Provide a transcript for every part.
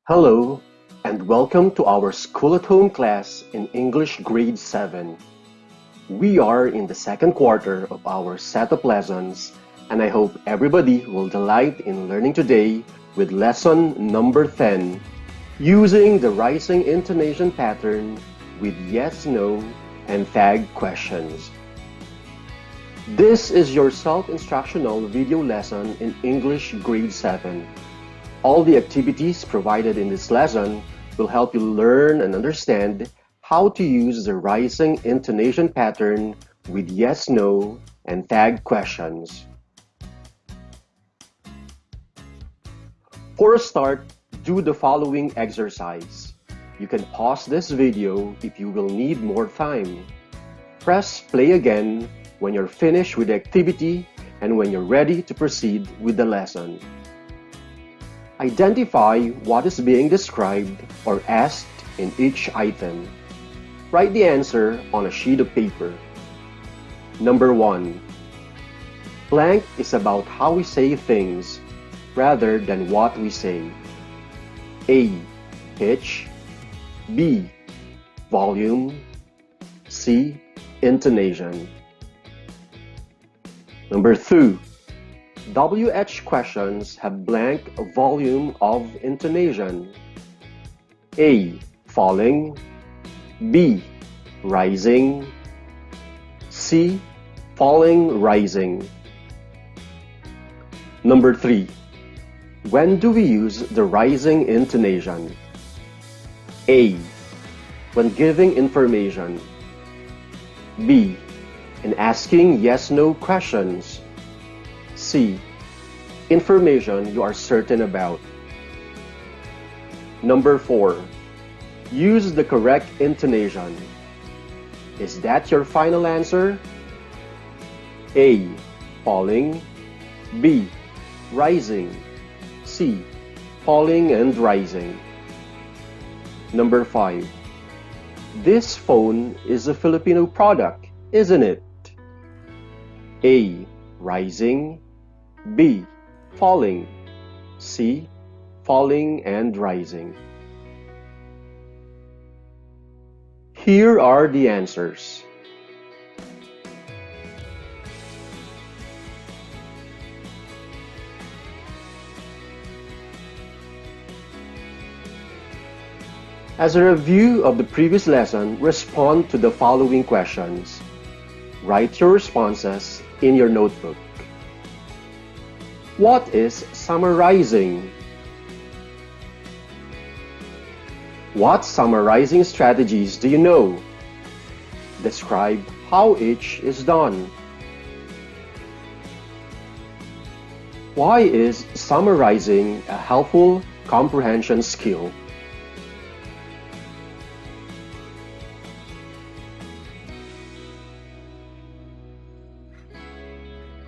Hello, and welcome to our School at Home class in English Grade 7. We are in the second quarter of our set of lessons, and I hope everybody will delight in learning today with lesson number 10, using the rising intonation pattern with yes, no, and tag questions. This is your self-instructional video lesson in English Grade 7. All the activities provided in this lesson will help you learn and understand how to use the rising intonation pattern with yes, no, and tag questions. For a start, do the following exercise. You can pause this video if you will need more time. Press play again when you're finished with the activity and when you're ready to proceed with the lesson. Identify what is being described or asked in each item. Write the answer on a sheet of paper. Number 1. Blank is about how we say things rather than what we say. A. Pitch. B. Volume. C. Intonation. Number 2. WH questions have blank volume of intonation. A. Falling. B. Rising. C. Falling, rising. Number 3. When do we use the rising intonation? A. When giving information. B. In asking yes-no questions. C. Information you are certain about. Number 4. Use the correct intonation. Is that your final answer? A. Falling. B. Rising. C. Falling and rising. Number 5. This phone is a Filipino product, isn't it? A. Rising. B. Falling. C. Falling and rising. Here are the answers. As a review of the previous lesson, respond to the following questions. Write your responses in your notebook. What is summarizing? What summarizing strategies do you know? Describe how each is done. Why is summarizing a helpful comprehension skill?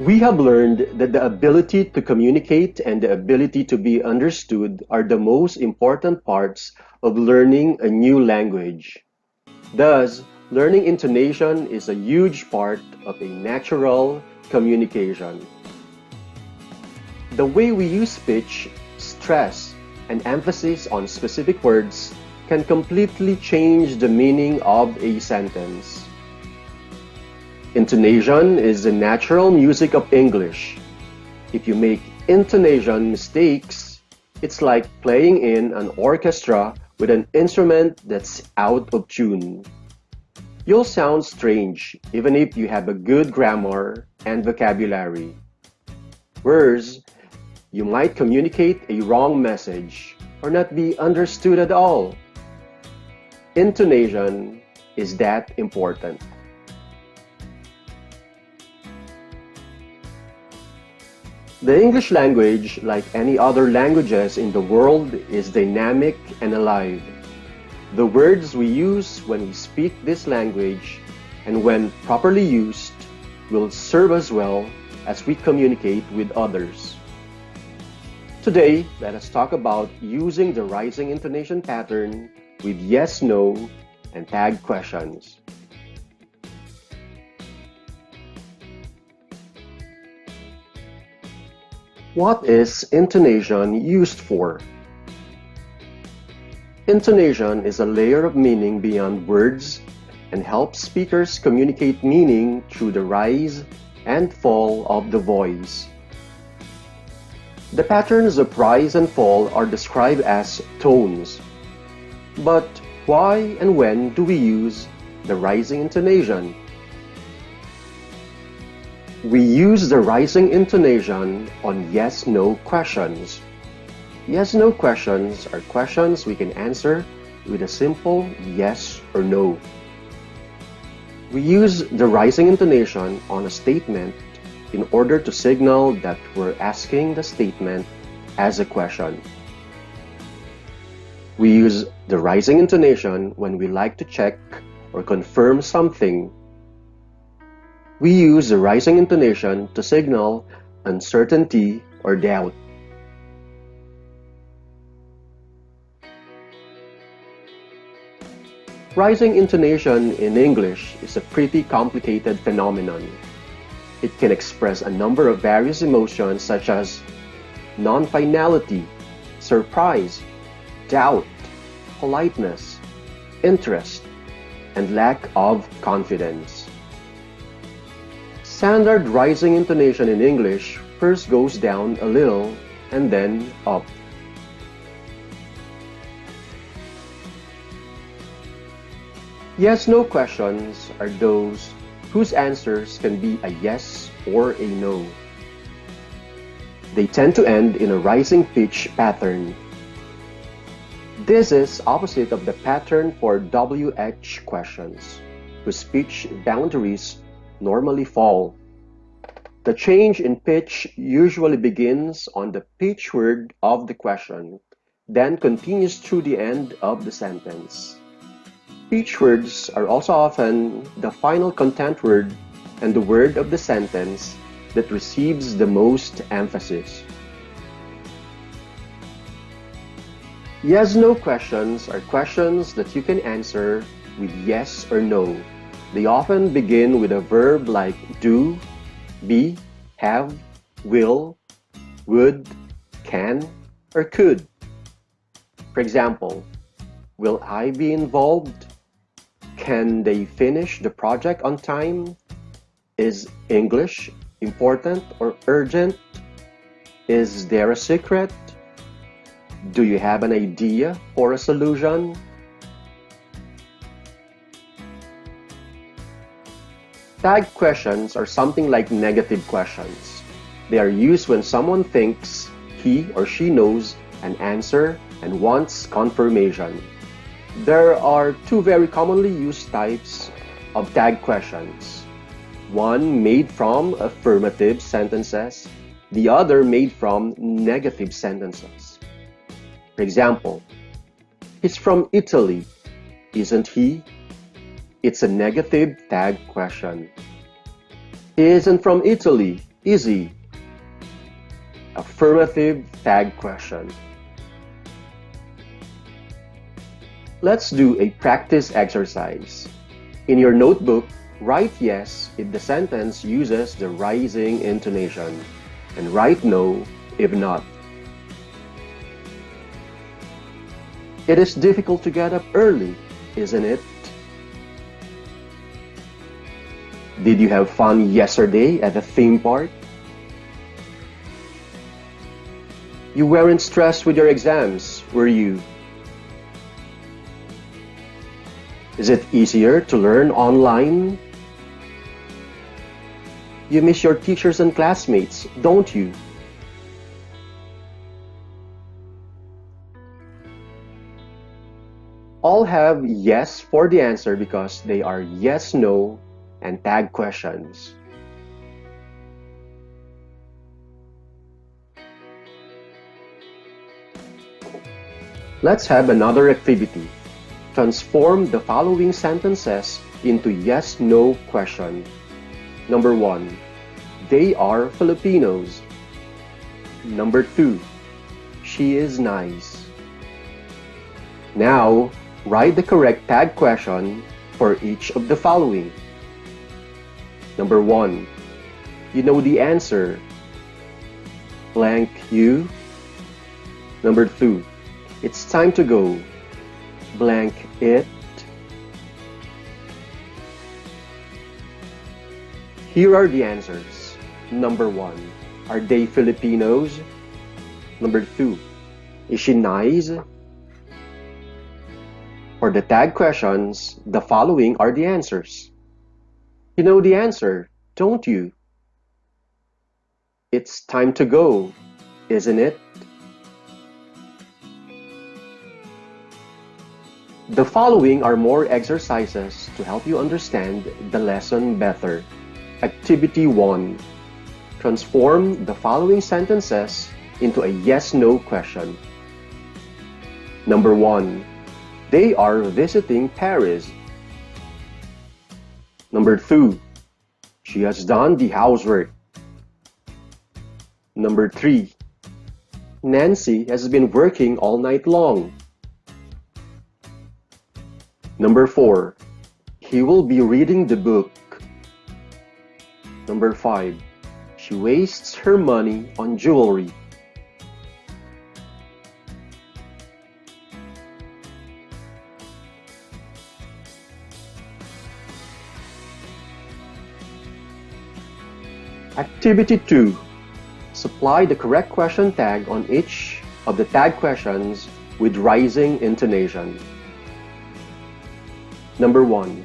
We have learned that the ability to communicate and the ability to be understood are the most important parts of learning a new language. Thus, learning intonation is a huge part of a natural communication. The way we use pitch, stress, and emphasis on specific words can completely change the meaning of a sentence. Intonation is the natural music of English. If you make intonation mistakes, it's like playing in an orchestra with an instrument that's out of tune. You'll sound strange even if you have a good grammar and vocabulary. Worse, you might communicate a wrong message or not be understood at all. Intonation is that important. The English language, like any other languages in the world, is dynamic and alive. The words we use when we speak this language, and when properly used, will serve us well as we communicate with others. Today, let us talk about using the rising intonation pattern with yes, no, and tag questions. What is intonation used for? Intonation is a layer of meaning beyond words and helps speakers communicate meaning through the rise and fall of the voice. The patterns of rise and fall are described as tones. But why and when do we use the rising intonation? We use the rising intonation on yes-no questions. Yes-no questions are questions we can answer with a simple yes or no. We use the rising intonation on a statement in order to signal that we're asking the statement as a question. We use the rising intonation when we like to check or confirm something. We use the rising intonation to signal uncertainty or doubt. Rising intonation in English is a pretty complicated phenomenon. It can express a number of various emotions such as non-finality, surprise, doubt, politeness, interest, and lack of confidence. Standard rising intonation in English first goes down a little and then up. Yes-no questions are those whose answers can be a yes or a no. They tend to end in a rising pitch pattern. This is opposite of the pattern for WH questions, whose pitch boundaries normally fall. The change in pitch usually begins on the pitch word of the question, then continues through the end of the sentence. Pitch words are also often the final content word and the word of the sentence that receives the most emphasis. Yes-no questions are questions that you can answer with yes or no. They often begin with a verb like do, be, have, will, would, can, or could. For example, will I be involved? Can they finish the project on time? Is English important or urgent? Is there a secret? Do you have an idea for a solution? Tag questions are something like negative questions. They are used when someone thinks he or she knows an answer and wants confirmation. There are two very commonly used types of tag questions. One made from affirmative sentences, the other made from negative sentences. For example, he's from Italy, isn't he? It's a negative tag question. He isn't from Italy, is he? Affirmative tag question. Let's do a practice exercise. In your notebook, write yes if the sentence uses the rising intonation, and write no if not. It is difficult to get up early, isn't it? Did you have fun yesterday at the theme park? You weren't stressed with your exams, were you? Is it easier to learn online? You miss your teachers and classmates, don't you? All have yes for the answer because they are yes, no, and tag questions. Let's have another activity. Transform the following sentences into yes-no question. Number 1. They are Filipinos. Number 2. She is nice. Now, write the correct tag question for each of the following. Number 1. You know the answer. Blank you. Number 2. It's time to go. blank it. Here are the answers. Number 1, are they Filipinos? Number 2, is she nice? For the tag questions, the following are the answers. You know the answer, don't you? It's time to go, isn't it? The following are more exercises to help you understand the lesson better. Activity 1. Transform the following sentences into a yes-no question. Number 1. They are visiting Paris. Number 2. She has done the housework. Number 3. Nancy has been working all night long. Number 4. He will be reading the book. Number 5. She wastes her money on jewelry. Activity 2. Supply the correct question tag on each of the tag questions with rising intonation. Number 1.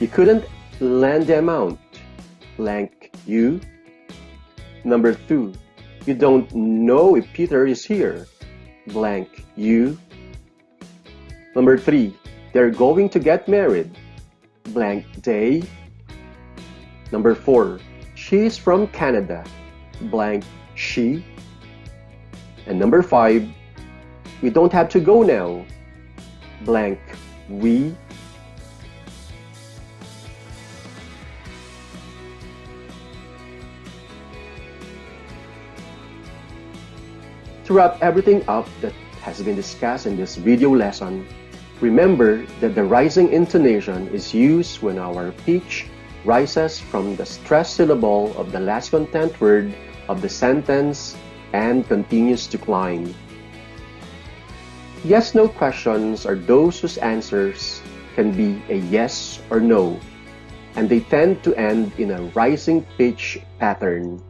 You couldn't lend the amount, blank you. Number 2. You don't know if Peter is here, blank you. Number 3. They're going to get married, blank they. Number 4. She's from Canada, blank she. And number 5. We don't have to go now, blank we. To wrap everything up that has been discussed in this video lesson, remember that the rising intonation is used when our pitch rises from the stressed syllable of the last content word of the sentence and continues to climb. Yes-no questions are those whose answers can be a yes or no, and they tend to end in a rising pitch pattern.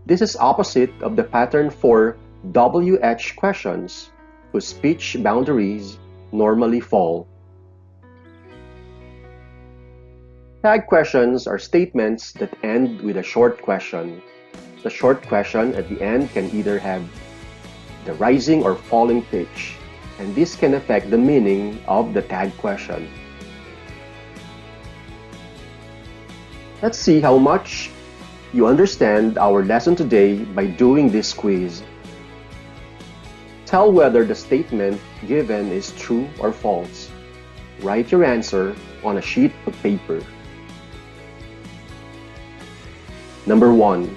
This is opposite of the pattern for WH questions, whose pitch boundaries normally fall. Tag questions are statements that end with a short question. The short question at the end can either have the rising or falling pitch, and this can affect the meaning of the tag question. Let's see how much you understand our lesson today by doing this quiz. Tell whether the statement given is true or false. Write your answer on a sheet of paper. Number 1.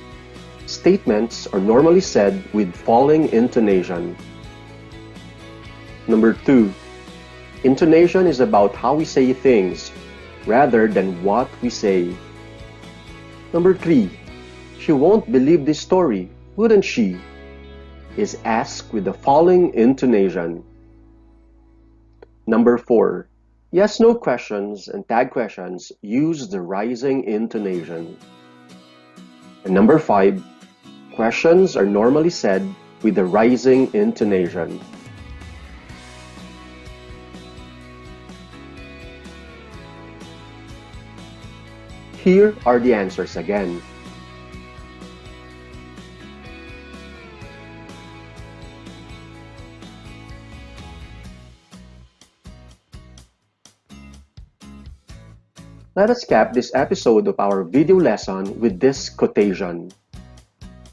Statements are normally said with falling intonation. Number 2. Intonation is about how we say things rather than what we say. Number 3. She won't believe this story, wouldn't she? Is asked with the falling intonation. Number 4. Yes-no questions and tag questions use the rising intonation. And number 5. Questions are normally said with the rising intonation. Here are the answers again. Let us cap this episode of our video lesson with this quotation.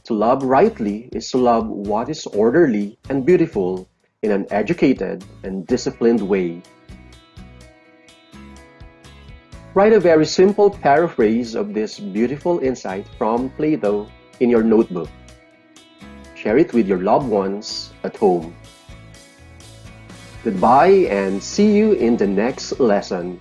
To love rightly is to love what is orderly and beautiful in an educated and disciplined way. Write a very simple paraphrase of this beautiful insight from Plato in your notebook. Share it with your loved ones at home. Goodbye and see you in the next lesson.